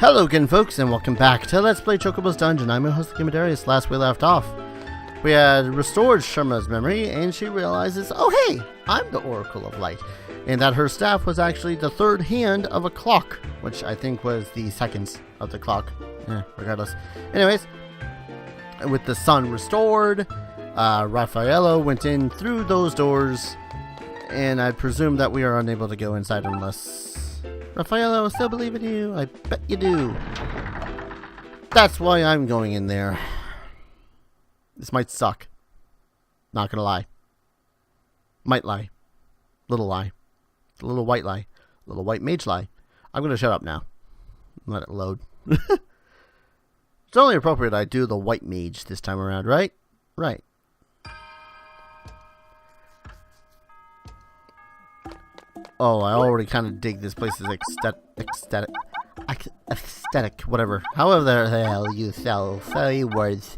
Hello again, folks, and welcome back to Let's Play Chocobo's Dungeon. I'm your host, Darius. Last we left off, we had restored Sherma's memory, and she realizes, oh hey, I'm the Oracle of Light, and that her staff was actually the third hand of a clock, which I think was the seconds of the clock. Regardless. Anyways, with the sun restored, Raffaello went in through those doors, and I presume that we are unable to go inside unless... Raffaello, I still believe in you. I bet you do. That's why I'm going in there. This might suck. Not gonna lie. Might lie. Little lie. A little white lie. A little white mage lie. I'm gonna shut up now. Let it load. It's only appropriate I do the white mage this time around, right? Right. Oh, I already kind of dig this place's aesthetic, whatever. However the hell you say words.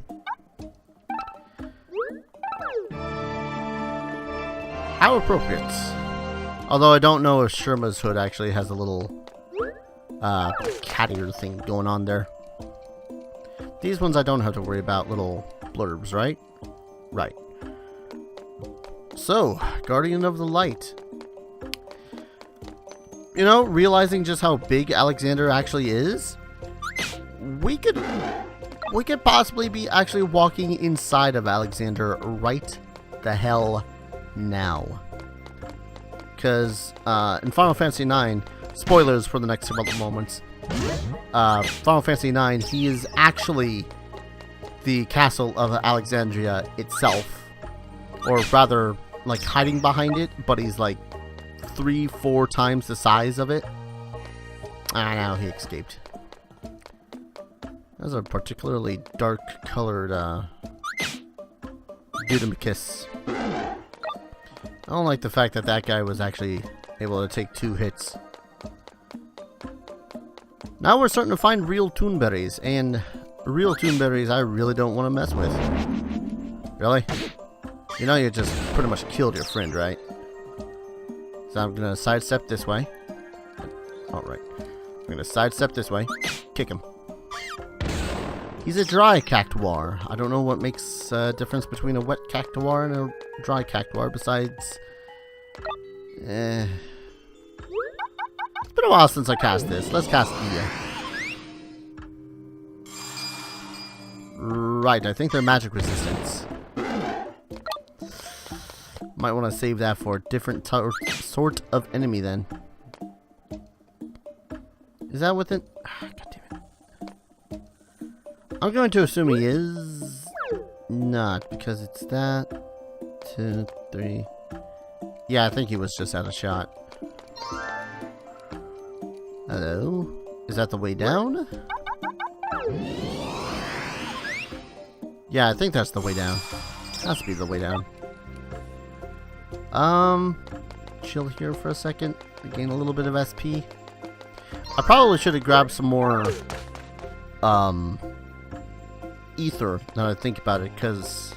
How appropriate. Although I don't know if Sherma's hood actually has a little cat ear thing going on there. These ones I don't have to worry about little blurbs, right? Right. So, Guardian of the Light. You know, realizing just how big Alexander actually is, we could possibly be actually walking inside of Alexander right the hell now. Because in Final Fantasy IX, spoilers for the next couple of moments, Final Fantasy IX, he is actually the castle of Alexandria itself, or rather, like hiding behind it, but he's like 3-4 times the size of it. Ah, now he escaped. That's a particularly dark colored Dudamicus. I don't like the fact that that guy was actually able to take 2 hits. Now we're starting to find real toonberries, and real toonberries I really don't want to mess with. Really? You know you just pretty much killed your friend, right? So I'm going to sidestep this way. Alright. I'm going to sidestep this way. Kick him. He's a dry cactuar. I don't know what makes a difference between a wet cactuar and a dry cactuar besides... It's been a while since I cast this. Let's cast Ia. Right, I think they're magic resistance. Might want to save that for a different sort of enemy then. Is that with it? God damn it. I'm going to assume he is not, because it's that. 2, 3. Yeah, I think he was just out of shot. Hello? Is that the way down? Yeah, I think that's the way down. Has to be the way down. Chill here for a second. Gain a little bit of SP. I probably should have grabbed some more, ether, now that I think about it, because,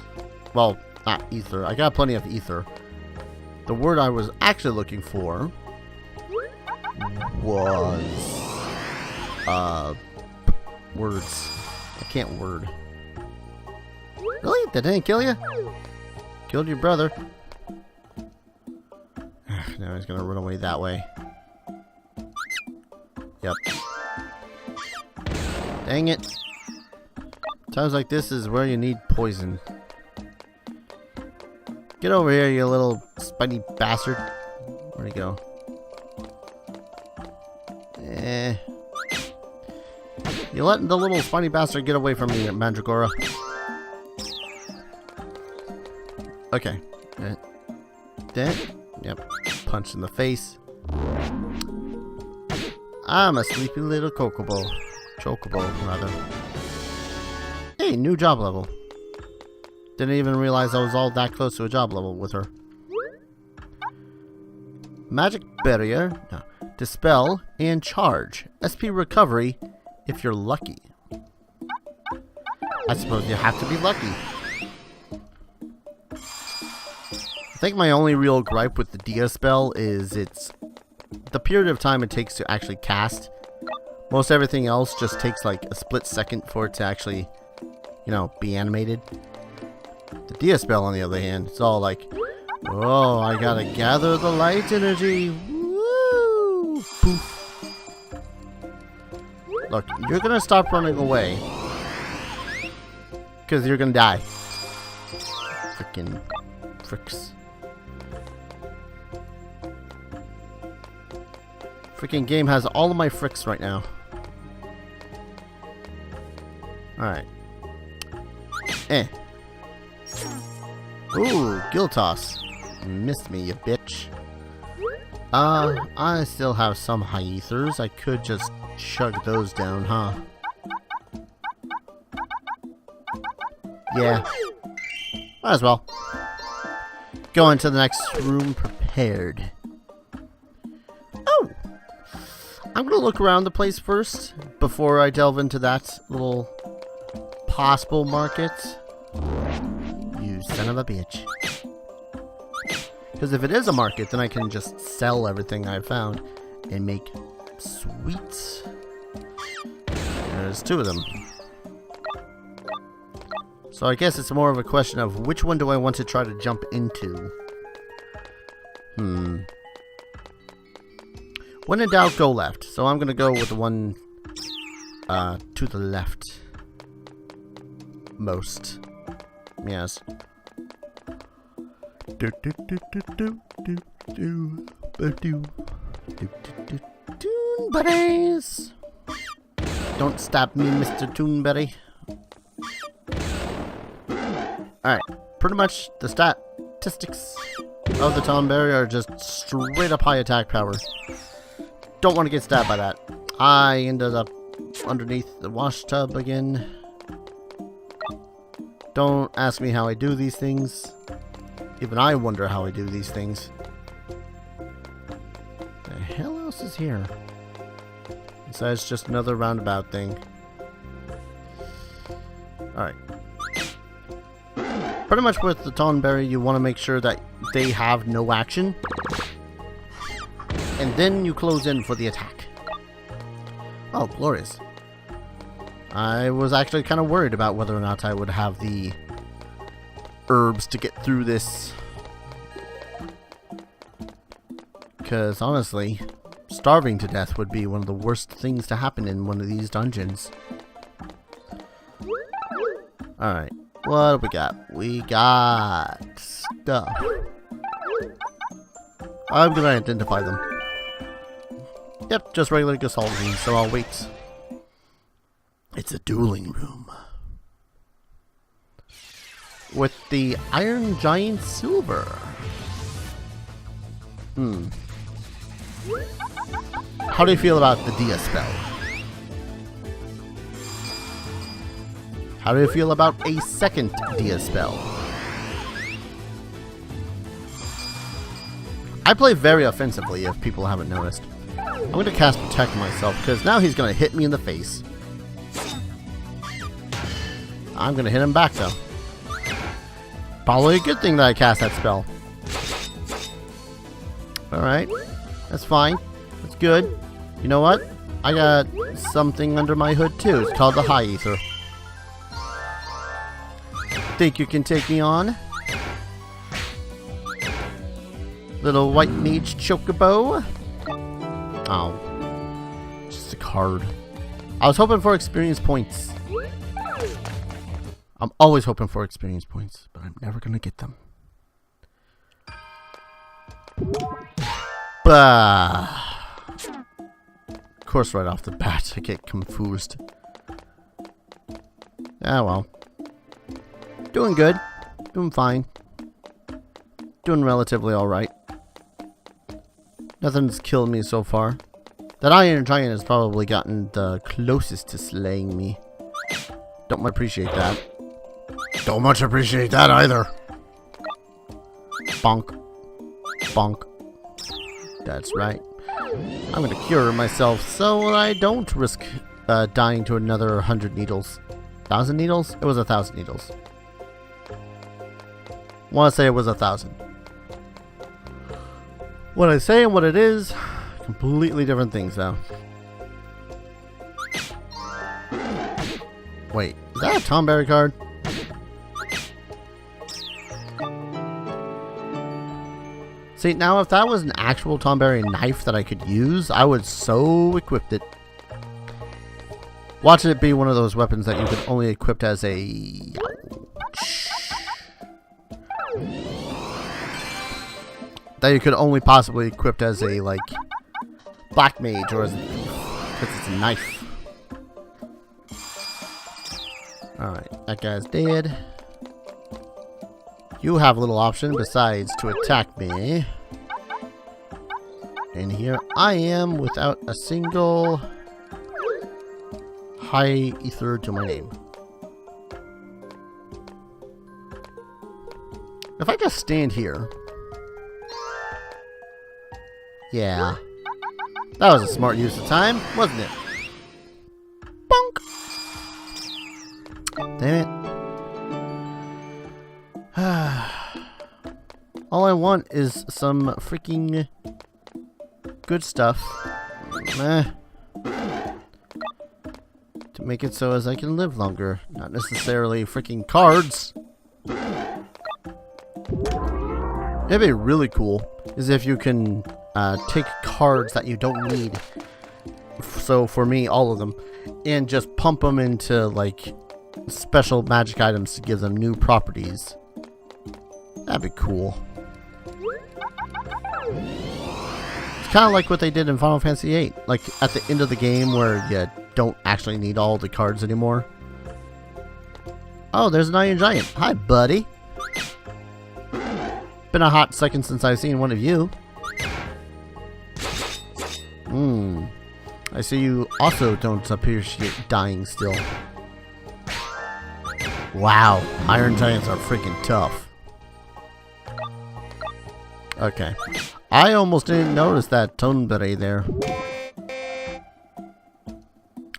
well, not ether. I got plenty of ether. The word I was actually looking for was, words. I can't word. Really? That didn't kill you? Killed your brother. Now he's gonna run away that way. Yep. Dang it. Times like this is where you need poison. Get over here, you little spiny bastard. Where'd he go? You letting the little spiny bastard get away from me, Mandragora. Okay. Dead? Yep. Punch in the face. I'm a sleepy little Chocobo. Chocobo, rather. Hey, new job level. Didn't even realize I was all that close to a job level with her. Magic barrier. No. Dispel and charge. SP recovery if you're lucky. I suppose you have to be lucky. I think my only real gripe with the Dia spell is it's the period of time it takes to actually cast Most everything else just takes like a split second for it to actually, you know, be animated. The Dia spell, on the other hand, it's all like, oh, I gotta gather the light energy. Woo! Poof. Look, you're gonna stop running away. Because you're gonna die. Frickin' fricks. Freaking game has all of my fricks right now. Alright. Ooh, Gill Toss. Missed me, you bitch. I still have some high ethers. I could just chug those down, huh? Yeah. Might as well. Go into the next room prepared. Oh! I'm gonna look around the place first before I delve into that little possible market. You son of a bitch. Because if it is a market, then I can just sell everything I found and make sweets. There's two of them. So I guess it's more of a question of which one do I want to try to jump into. When in doubt, go left. So I'm going to go with the one to the left. Most. Yes. Toon buddies! Don't stab me, Mr. Toonberry. Alright, pretty much the statistics of the Tonberry are just straight up high attack power. Don't want to get stabbed by that. I ended up underneath the wash tub again. Don't ask me how I do these things. Even I wonder how I do these things. The hell else is here? Besides just another roundabout thing. Alright. Pretty much with the Tonberry, you want to make sure that they have no action. And then you close in for the attack. Oh, glorious. I was actually kind of worried about whether or not I would have the herbs to get through this. Because honestly, starving to death would be one of the worst things to happen in one of these dungeons. Alright, what do we got? We got stuff. I'm gonna identify them. Yep, just regular Gestalt rooms, so I'll wait. It's a dueling room. With the Iron Giant Silver. How do you feel about the Dia spell? How do you feel about a second Dia spell? I play very offensively, if people haven't noticed. I'm going to cast Protect myself, because now he's going to hit me in the face. I'm going to hit him back, though. Probably a good thing that I cast that spell. Alright. That's fine. That's good. You know what? I got something under my hood, too. It's called the High Ether. Think you can take me on? Little white mage Chocobo? Oh. Just a card. I was hoping for experience points. I'm always hoping for experience points, but I'm never gonna get them. Bah. Of course, right off the bat, I get confused. Ah, well. Doing good. Doing fine. Doing relatively alright. Nothing's killed me so far. That Iron Giant has probably gotten the closest to slaying me. Don't much appreciate that. Don't much appreciate that either. Bonk. Bonk. That's right. I'm gonna cure myself so I don't risk dying to another 100 needles. 1,000 needles? It was 1,000 needles. Want to say it was 1,000. What I say and what it is, completely different things though. Wait, is that a Tomberry card? See, now if that was an actual Tomberry knife that I could use, I would so equip it. Watch it be one of those weapons that you could only equip as a... that you could only possibly equip as a, like, black mage or as a thief, because it's a knife. Alright, that guy's dead. You have a little option besides to attack me. And here I am without a single high ether to my name. If I just stand here... Yeah. That was a smart use of time, wasn't it? Bonk! Damn it. All I want is some freaking good stuff. To make it so as I can live longer. Not necessarily freaking cards. It'd be really cool is if you can take cards that you don't need. So for me, all of them. And just pump them into like special magic items to give them new properties. That'd be cool. It's kind of like what they did in Final Fantasy VIII. Like at the end of the game where you don't actually need all the cards anymore. Oh, there's an Iron Giant. Hi, buddy. Been a hot second since I've seen one of you. I see you also don't appreciate dying still. Wow, Iron Giants are freaking tough. Okay. I almost didn't notice that Tonberry there.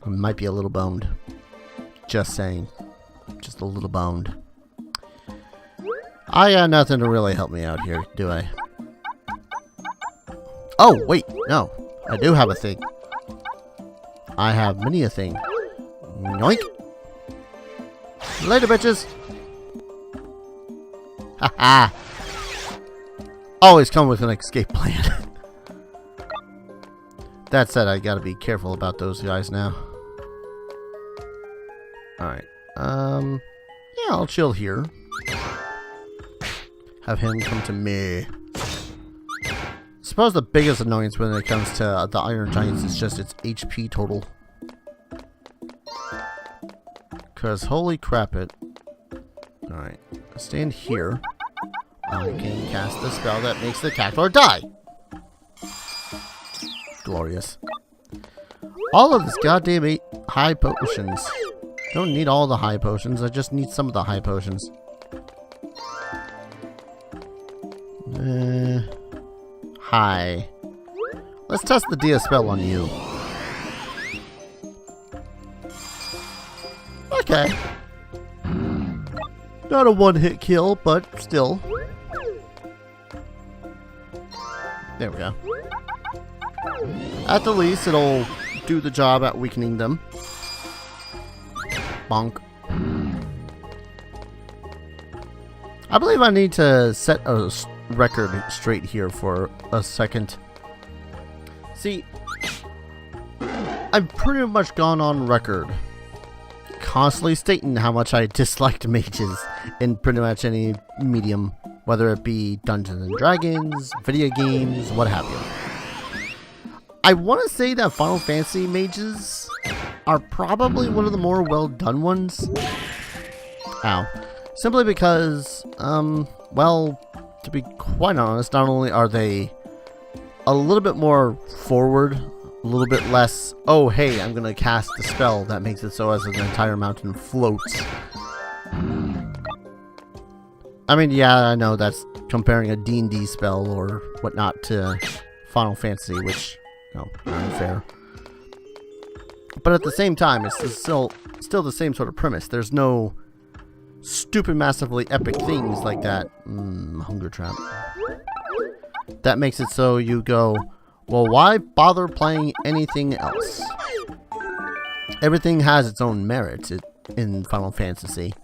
I might be a little boned. Just saying. Just a little boned. I got nothing to really help me out here, do I? Oh, wait, no. I do have a thing. I have many a thing. Yoink! Later, bitches! Haha! Always come with an escape plan. That said, I gotta be careful about those guys now. Alright. Yeah, I'll chill here. Have him come to me. Suppose the biggest annoyance when it comes to the Iron Giants is just its HP total. Cause holy crap it. Alright. Stand here. I can cast the spell that makes the Cactuar die. Glorious. All of this goddamn high potions. Don't need all the high potions, I just need some of the high potions. Hi. Let's test the Dia spell on you. Okay. Not a one-hit kill, but still. There we go. At the least, it'll do the job at weakening them. Bonk. I believe I need to set a record straight here for a second. See, I've pretty much gone on record constantly stating how much I disliked mages in pretty much any medium, whether it be Dungeons and Dragons, video games, what have you. I want to say that Final Fantasy mages are probably one of the more well done ones. Ow. Simply because, well, to be quite honest, not only are they a little bit more forward, a little bit less, oh hey, I'm gonna cast the spell that makes it so as an entire mountain floats. I mean, yeah, I know that's comparing a D&D spell or whatnot to Final Fantasy, which, no, unfair. But at the same time, it's still the same sort of premise. There's no stupid, massively epic things like that. Hunger trap. That makes it so you go, well, why bother playing anything else? Everything has its own merits. in Final Fantasy.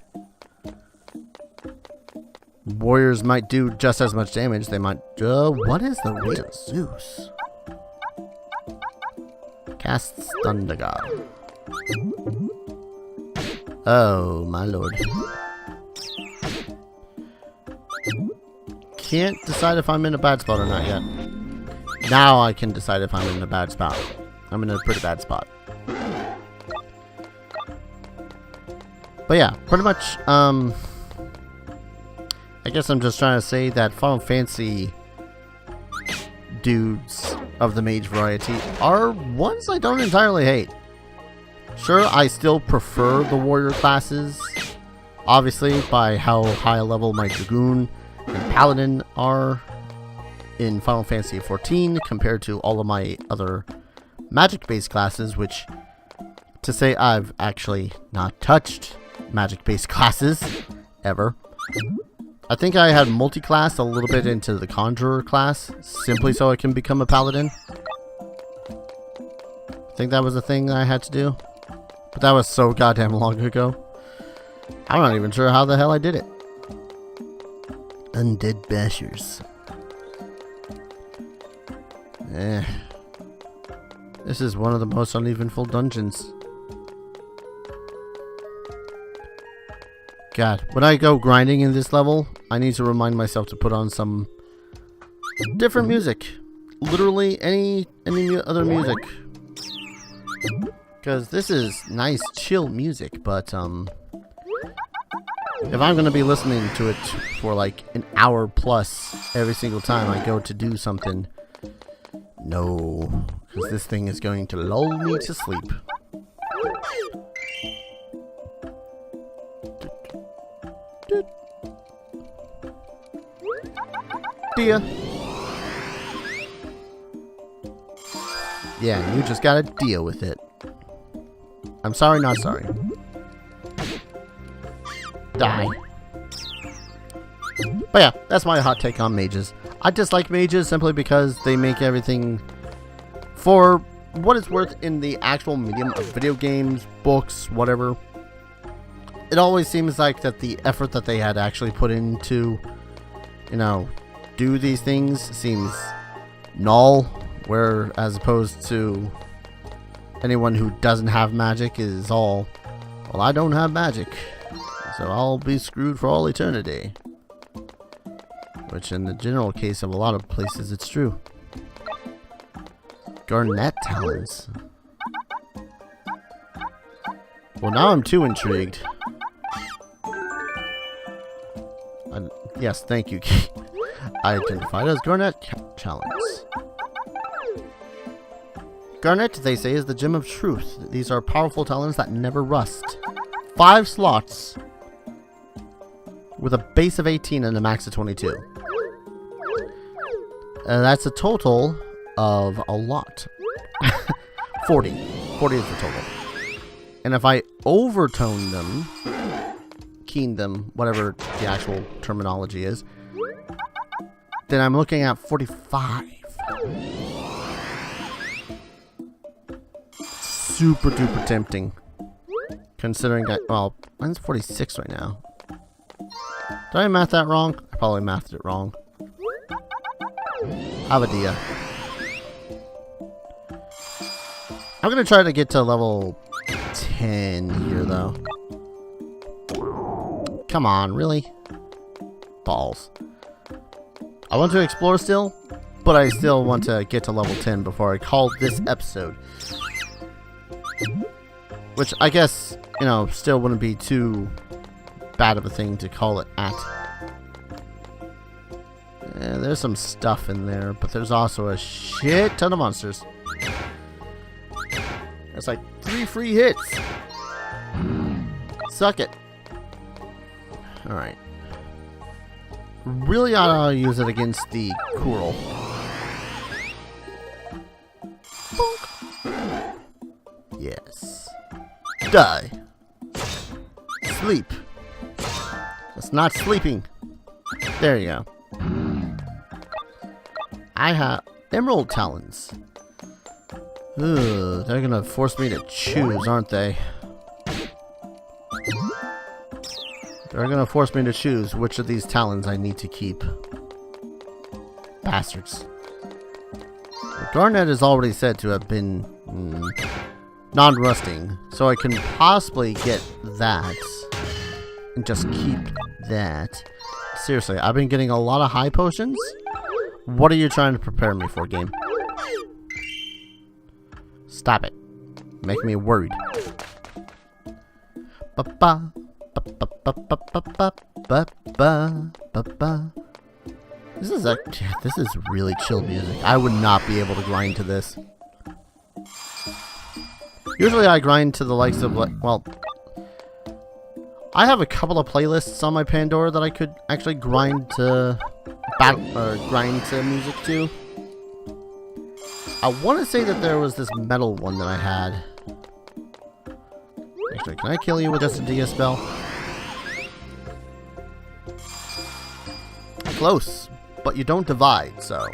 Warriors might do just as much damage. They might... what is the Wheel of Zeus? Casts Thunder God. Oh, my lord. Can't decide if I'm in a bad spot or not yet. Now I can decide if I'm in a bad spot. I'm in a pretty bad spot. But yeah, pretty much, I guess I'm just trying to say that Final Fantasy dudes of the mage variety are ones I don't entirely hate. Sure, I still prefer the warrior classes, obviously, by how high a level my Dragoon and Paladin are in Final Fantasy XIV compared to all of my other magic-based classes, which, to say I've actually not touched magic-based classes ever. I think I had multi-class a little bit into the Conjurer class, simply so I can become a Paladin. I think that was a thing I had to do. But that was so goddamn long ago. I'm not even sure how the hell I did it. Undead Bashers. This is one of the most uneventful dungeons. God, when I go grinding in this level, I need to remind myself to put on some different music. Literally any other music. Because this is nice, chill music, but if I'm going to be listening to it for like an hour plus every single time I go to do something, no, because this thing is going to lull me to sleep. Dia. Yeah, you just gotta deal with it. I'm sorry, not sorry. Die. But yeah, that's my hot take on mages. I dislike mages simply because they make everything, for what it's worth in the actual medium of video games, books, whatever. It always seems like that the effort that they had actually put into, you know, do these things seems null, where as opposed to anyone who doesn't have magic is all, well, I don't have magic, so I'll be screwed for all eternity. Which in the general case of a lot of places, it's true. Garnet talons. Well, now I'm too intrigued. Yes, thank you. Identified as Garnet talons. Garnet, they say, is the gem of truth. These are powerful talons that never rust. 5 slots with a base of 18 and a max of 22. That's a total of a lot. 40. 40 is the total. And if I overtone them, keen them, whatever the actual terminology is, then I'm looking at 45. Super duper tempting. Considering that, well, mine's 46 right now. Did I math that wrong? I probably mathed it wrong. Have a dia. I'm gonna try to get to level 10 here, though. Come on, really? Balls. I want to explore still, but I still want to get to level 10 before I call this episode. Which I guess, you know, still wouldn't be too bad of a thing to call it at. Yeah, there's some stuff in there, but there's also a shit ton of monsters. That's like 3 free hits. Suck it. Alright. Really ought to use it against the Coral. Yes. Die. Sleep. That's not sleeping. There you go. I have Emerald Talons. Ugh, they're gonna force me to choose, aren't they? They're gonna force me to choose which of these talons I need to keep. Bastards. Garnet is already said to have been non-rusting, so I can possibly get that and just keep that. Seriously, I've been getting a lot of high potions. What are you trying to prepare me for, game? Stop it. Make me worried. Ba-ba, ba-ba-ba-ba-ba-ba-ba. This is really chill music. I would not be able to grind to this. Usually I grind to the likes of, well, I have a couple of playlists on my Pandora that I could actually grind to music to. I want to say that there was this metal one that I had. Actually, can I kill you with just a Dia spell? Close, but you don't divide, so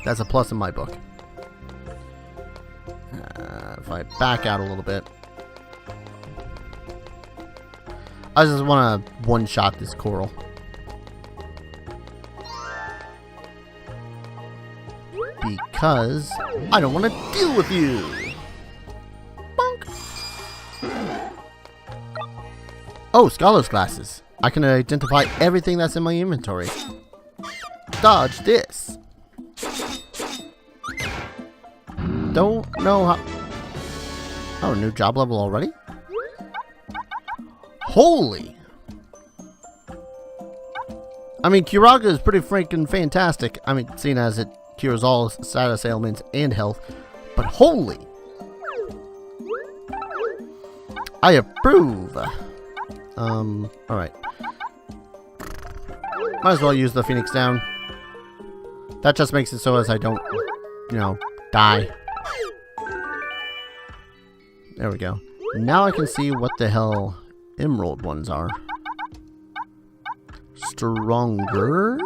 that's a plus in my book. If I back out a little bit, I just want to one-shot this coral. Because I don't want to deal with you. Bonk. Oh, scholar's glasses. I can identify everything that's in my inventory. Dodge this. Don't know how... Oh, new job level already? Holy! I mean, Curaga is pretty freaking fantastic. I mean, seeing as it cures all status ailments and health. But holy! I approve! Alright. Might as well use the Phoenix down. That just makes it so as I don't, you know, die. There we go. Now I can see what the hell emerald ones are. Stronger?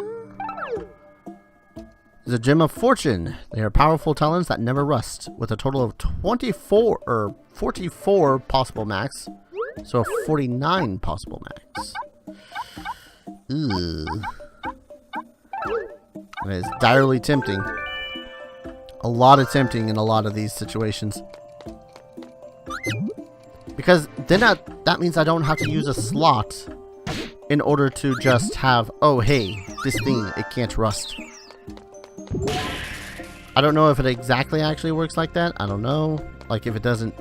Is a gem of fortune. They are powerful talons that never rust, with a total of 44 possible max. So 49 possible max. Ugh. It is direly tempting. A lot of tempting in a lot of these situations. Because then that means I don't have to use a slot in order to just have, oh hey, this thing, it can't rust. I don't know if it exactly actually works like that. I don't know. Like if it doesn't...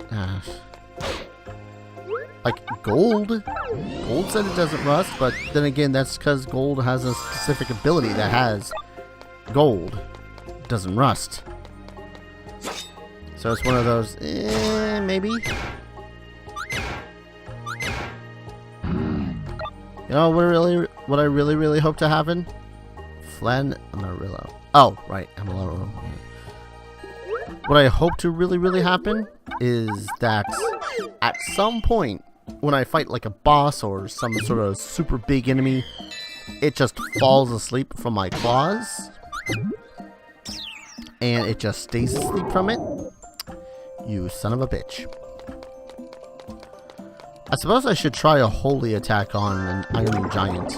like gold. Gold said it doesn't rust, but then again, that's because gold has a specific ability that has gold. It doesn't rust. So it's one of those, maybe. You know what I really hope to happen? Flan Amarillo. Oh, right, Amarillo. What I hope to really happen is that at some point when I fight like a boss or some sort of super big enemy, it just falls asleep from my claws. And it just stays asleep from it. You son of a bitch. I suppose I should try a holy attack on an Iron Giant.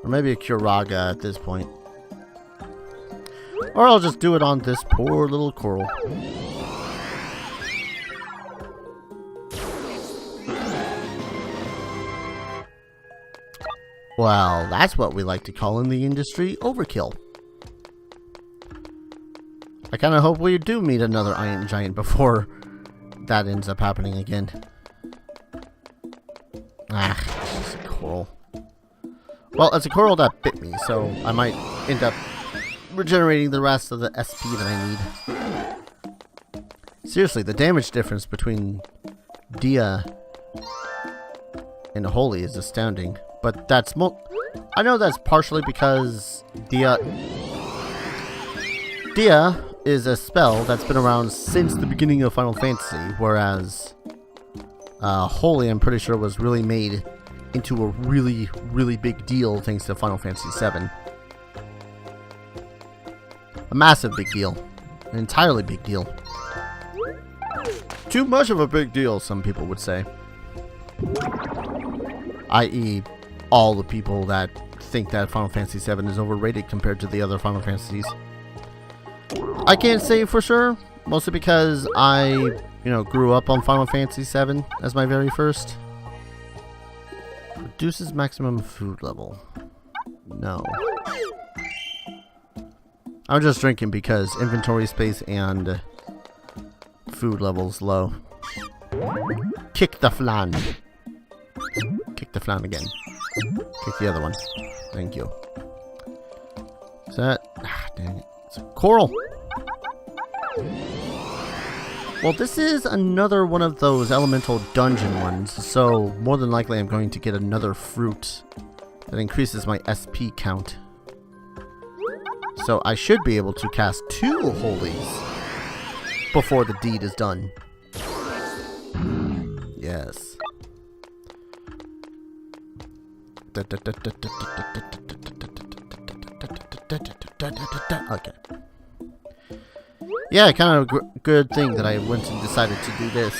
Or maybe a Curaga at this point. Or I'll just do it on this poor little coral. Well, that's what we like to call in the industry overkill. I kind of hope we do meet another Iron Giant before that ends up happening again. Ah, it's just a coral. Well, it's a coral that bit me, so I might end up regenerating the rest of the SP that I need. Seriously, the damage difference between Dia and Holy is astounding. But that's I know that's partially because Dia is a spell that's been around since the beginning of Final Fantasy, whereas Holy, I'm pretty sure, was really made into a really big deal thanks to Final Fantasy VII. A massive big deal. An entirely big deal. Too much of a big deal, some people would say. I.e., all the people that think that Final Fantasy VII is overrated compared to the other Final Fantasies. I can't say for sure, mostly because I, grew up on Final Fantasy VII as my very first. Reduces maximum food level. No. I'm just drinking because inventory space and food level's low. Kick the flan. Kick the flan again. Kick the other one. Thank you. Is that... dang it. It's a coral. Well, this is another one of those elemental dungeon ones, so more than likely I'm going to get another fruit that increases my SP count. So I should be able to cast 2 holies before the deed is done. Yes. Okay. Yeah, kind of a good thing that I went and decided to do this.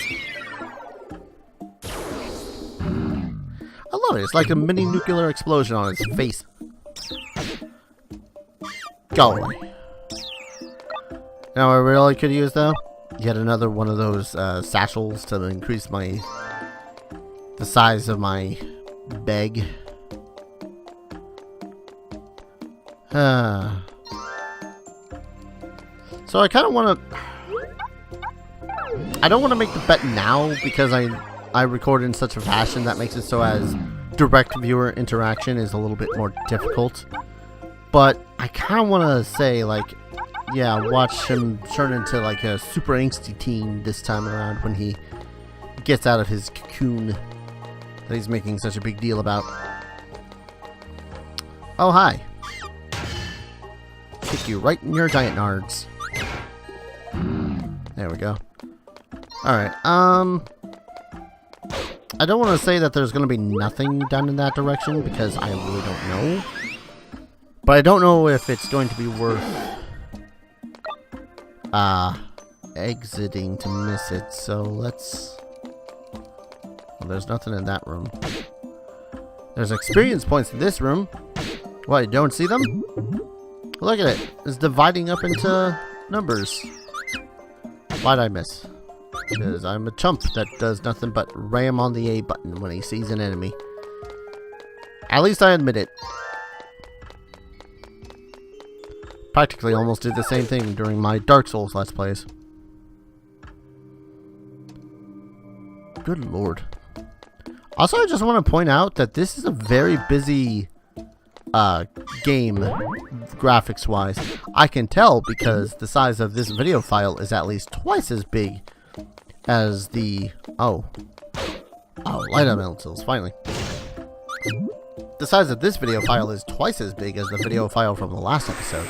I love it. It's like a mini nuclear explosion on its face. Go away. You know what I really could use though? Yet another one of those satchels to increase the size of my bag. So I kind of want to... I don't want to make the bet now because I record in such a fashion that makes it so as direct viewer interaction is a little bit more difficult. But I kind of want to say, like, yeah, watch him turn into like a super angsty teen this time around when he gets out of his cocoon that he's making such a big deal about. Oh, hi. Kick you right in your giant nards. There we go. Alright, I don't want to say that there's going to be nothing done in that direction because I really don't know. But I don't know if it's going to be worth exiting to miss it, so let's... Well, there's nothing in that room. There's experience points in this room. What, you don't see them? Look at it. It's dividing up into numbers. Why'd I miss? Because I'm a chump that does nothing but ram on the A button when he sees an enemy. At least I admit it. Practically almost did the same thing during my Dark Souls Let's Plays. Good lord. Also, I just want to point out that this is a very busy game graphics-wise. I can tell because the size of this video file is at least twice as big as the... Oh, light elementals, finally. The size of this video file is twice as big as the video file from the last episode.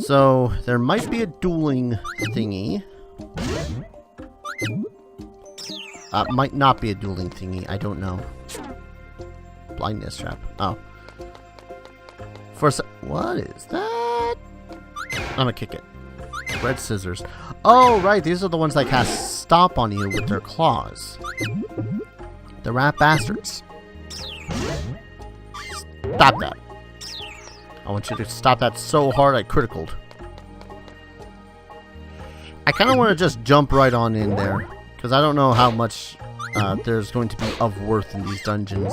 So, there might be a dueling thingy. Might not be a dueling thingy, I don't know. Blindness trap. Oh. What is that? I'm gonna kick it. Red scissors. Oh, right. These are the ones that cast stop on you with their claws. The rat bastards. Stop that. I want you to stop that so hard I criticaled. I kind of want to just jump right on in there. Because I don't know how much there's going to be of worth in these dungeons.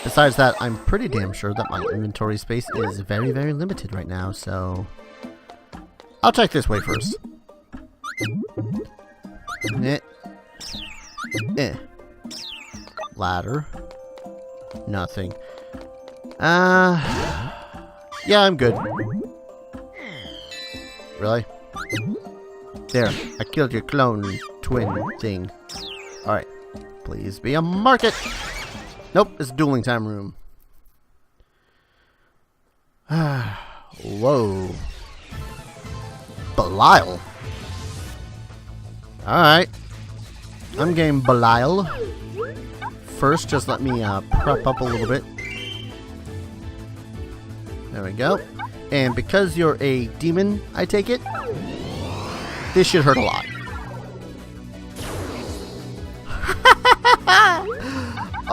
Besides that, I'm pretty damn sure that my inventory space is very, very limited right now, so... I'll check this way first. Ladder. Nothing. Yeah, I'm good. Really? There, I killed your clone twin thing. Alright. Please be a market! Nope, it's a dueling time room. Whoa. Belial. Alright. I'm game Belial. First, just let me prep up a little bit. There we go. And because you're a demon, I take it, this should hurt a lot.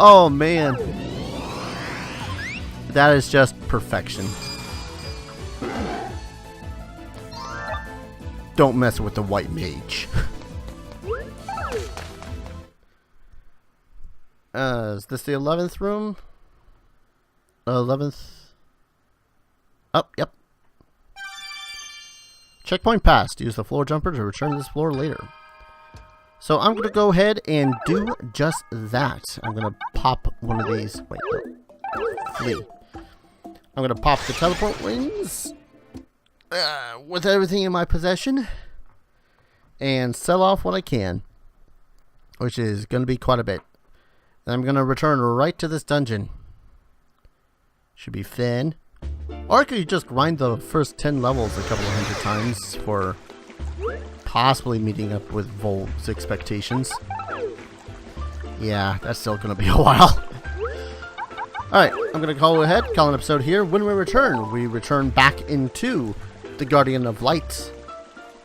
Oh man. That is just perfection. Don't mess with the white mage. Is this the 11th room? 11th. Oh, yep. Checkpoint passed. Use the floor jumper to return to this floor later. So I'm going to go ahead and do just that. I'm going to pop one of these. Wait, no. Flee. I'm going to pop the teleport wings with everything in my possession and sell off what I can, which is going to be quite a bit. And I'm going to return right to this dungeon. Should be Finn. Or I could just grind the first 10 levels a couple of hundred times for possibly meeting up with Vol's expectations. Yeah, that's still going to be a while. Alright, I'm going to call ahead, call an episode here. When we return back into the Guardian of Light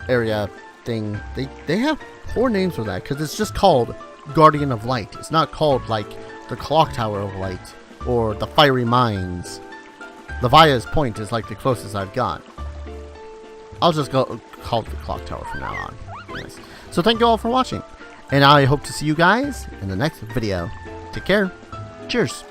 area thing. They have poor names for that, because it's just called Guardian of Light. It's not called, like, the Clocktower of Light, or the Fiery Mines. Levia's Point is, like, the closest I've got. I'll just go call it the Clocktower from now on. Nice. So thank you all for watching, and I hope to see you guys in the next video. Take care. Cheers.